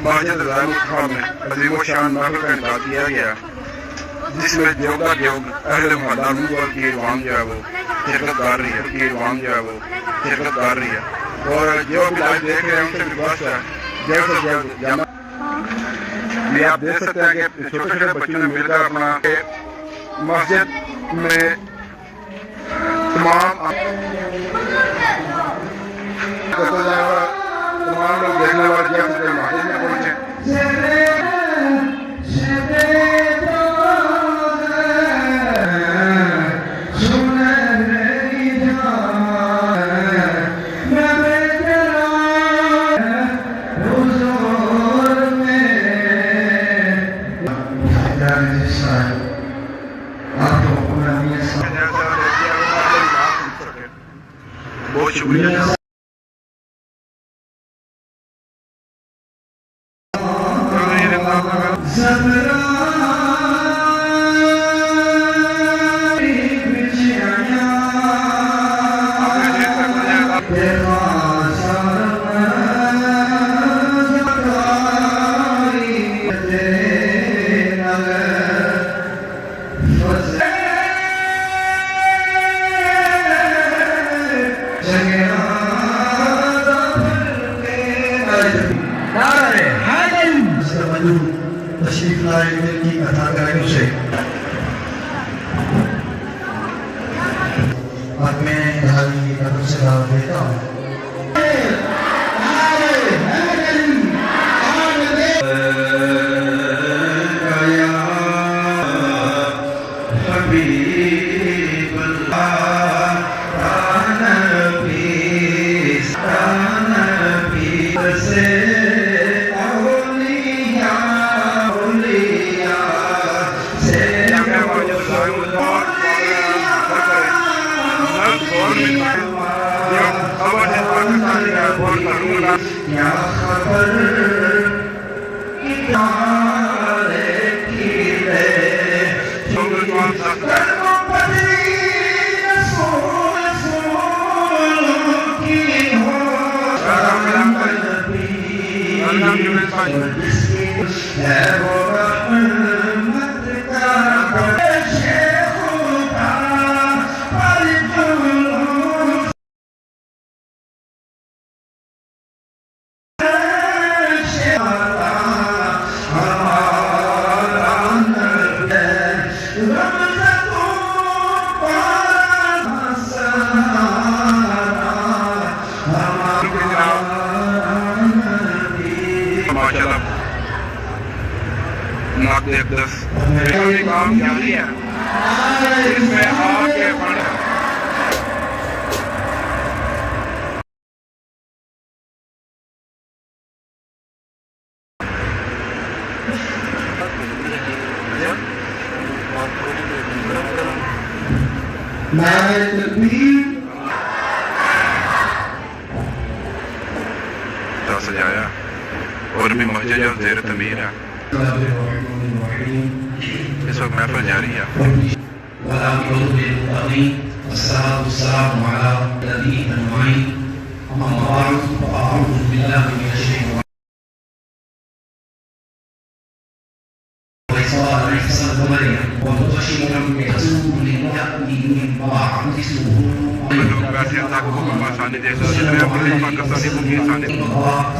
مسجد رضائے مصطفیٰ میں عظیم و شان محفل کا انعقاد کیا گیا، جس میں دیوگا دیوگ اہل محلہ نور کی عوام جو ہے وہ شرکت کر رہی ہے اور جو بھی لائف دیکھ رہے ہیں ان سے ریکویسٹ ہے جلد سے جلد جامع یہ آپ دیکھ سکتے ہیں کہ چھوٹے چھوٹے بچوں نے مل کر اپنا مسجد میں تمام لوگ دیکھنے والے جلد سے جلد مسجد میں پہنچے۔ بہت شکریہ۔ تشریف لائے کی عطا کریں اسے اب میں دھالی کی طرف سے دعوت دیتا ہوں۔ یا خبر اتارے کھیلے کرم پدری رسول کی ہو کرم نبی ہے وہ رحمت کا شیخ کا کام جاری ہے اس میں آگے بڑھ نعرہ تکبیر سجایا اور بھی مسجد جو زیر تعمیر ہے، اس وقت محفل جاری ہے۔ الصلاة والسلام على الذين أجمعين أما بعد فأعوذ بالله من الشيطان ومبشرا برسول يأتي من بعد اسمه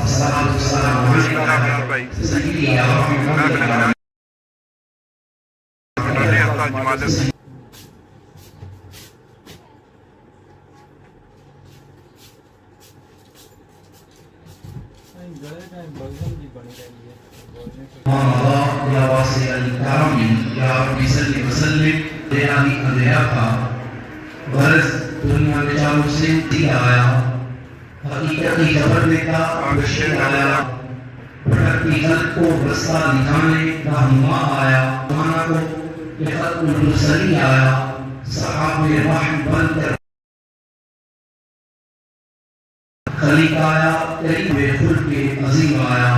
الصلاة والسلام على سيدنا محمد يا واسع الكرم يا رب صل وسلم على انبياء غرض دنیا میں چار مسلم تھی آیا حقیقتی خبر دیتا بشر آیا بھٹکتی خلق کو رستہ دکھانے رہنما آیا مانا کو کہ ختم المرسلی آیا صحاب رحم بن کر خلیق آیا قریب خلق عظیم آیا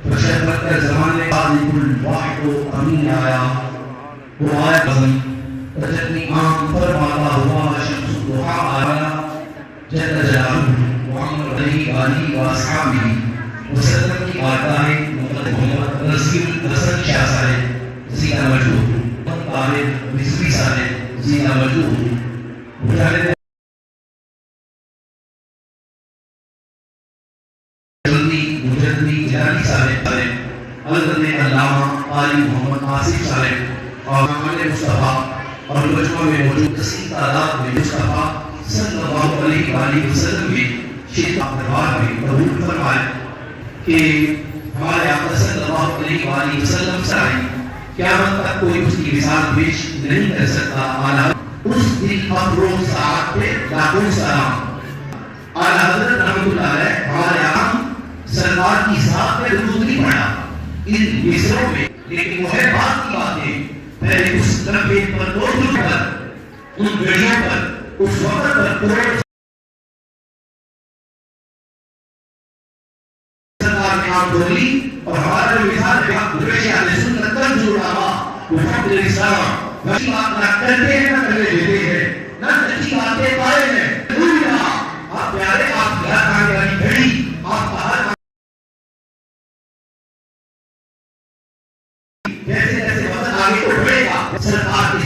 بشربت کے زمانے خالق الواحد و امین آیا وہ آیا عظیم تجلی عام فرماتا ہوا شمس الضحا آیا جل جلالہ وعمر علیہ آلہ و اصحابہ وسلم کی آدھائیں محمد رسول حسن شاہ صاحب زینا وجود طالب رضوی صاحب زینا وجود مجاہد مجددی جلالی صاحب حضرت علامہ علی محمد آصف صاحب اور محمد مصطفیٰ اور مجمع میں موجود کثیر تعداد میں مصطفیٰ صلی اللہ علیہ وآلہ وسلم میں شرکت دربار میں قبول فرمائے کہ ہمارے آقا صلی اللہ علیہ وآلہ وسلم سے قیامت تک کوئی اس کی مثال پیش نہیں کر سکتا اعلیٰ اس دن اب روز ساعت پہ لاکھوں سلام اعلیٰ حضرت رحمۃ اللہ علیہ ہمارے آقا سرکار کی ذات پہ درود نہیں پڑھا ان مصروں میں لیکن وہ ہے بات کی باتیں پہلے اس لمبے پر دوڑ کر ان گھڑیوں پر اس وقت پر کروڑ سرکار نے آپ بولی اور ہمارے مثال پہ آپ گھڑے آنے سنت تن جوڑا محمد الاسلام وہی بات نہ کرتے ہیں نہ کرنے دیتے ہیں نہ سچی باتیں پائے ہیں دنیا آپ پیارے آپ گھر آنے والی گھڑی آپ باہر جیسے جیسے وقت آگے تو بڑھے گا سرکار